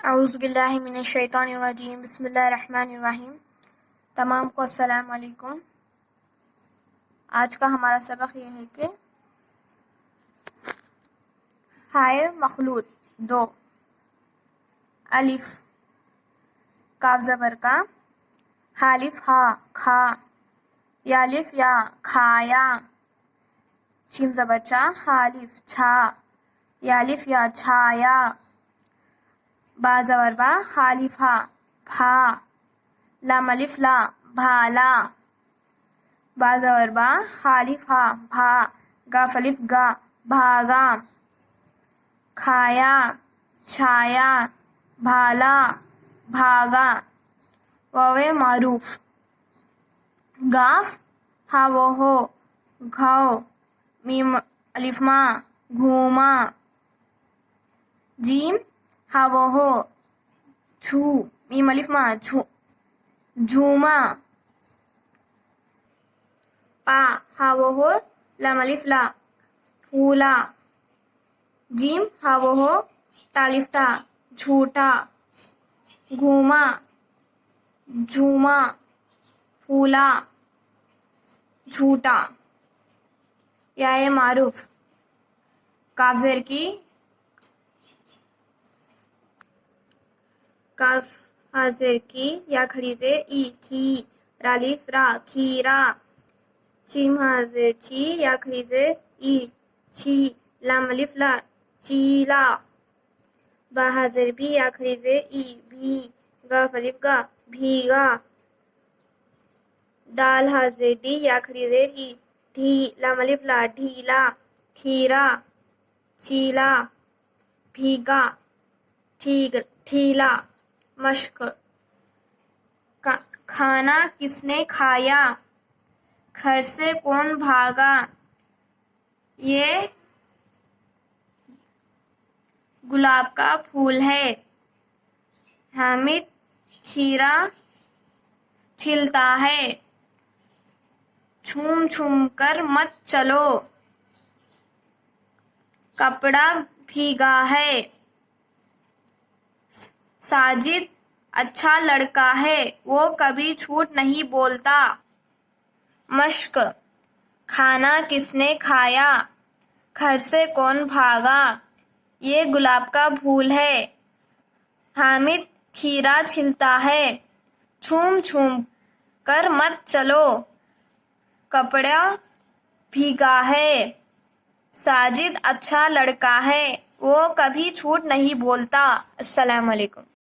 اعوذ باللہ من الشیطان الرجیم، بسم اللہ الرحمن الرحیم۔ تمام کو السلام علیکم۔ آج کا ہمارا سبق یہ ہے کہ ہائے مخلوط 2، الف کاف زبر کا، حالف ہا کھا، یالف یا کھایا، شیم زبر چا حالف چھا، یالف یا چھایا، با زبر با حالف ہا بھا، لام الف لا بھالا، با زبر با حالف ہا بھا، گاف الف گا بھاگا، کھایا چھایا، بھالا بھاگا، واو معروف، گاف ہا وہ ہو گھاؤ، میم الف ما گھوما، جیم ہا وہ ہو چھو، میم الف ما جھوما، پا ہا وہ ہو لام الف لا پھولا، جیم ہا وہ ہو تالف تا جھوٹا، گھوما جھوما، پھولا جھوٹا، یا معروف، کاف زیر کی، کاف حاضر کی، یا کھڑی زیر ای کی، رالیف را کھیرا، چیم حاضر چی، یا کھڑی زیر ای چی، لام الف لا چیلا، با حاضر بھی، یا کھڑی زیر ای بھی، گاف الف گا بھیگا، دال حاضر ڈی، یا کھڑی زیر ای ڈھی، لام الف لا ڈھیلا، کھیرا چیلا، بھیگا ٹھیلا، مشق، کھانا کس نے کھایا، گھر سے کون بھاگا، یہ گلاب کا پھول ہے، حامد کھیرا چھیلتا ہے، چھوم چھوم کر مت چلو، کپڑا بھیگا ہے، ساجد اچھا لڑکا ہے، وہ کبھی جھوٹ نہیں بولتا، مشق، کھانا کس نے کھایا، گھر سے کون بھاگا، یہ گلاب کا پھول ہے، حامد کھیرا چھیلتا ہے، چھوم چھوم کر مت چلو، کپڑا بھیگا ہے، ساجد اچھا لڑکا ہے، وہ کبھی جھوٹ نہیں بولتا۔ السلام علیکم۔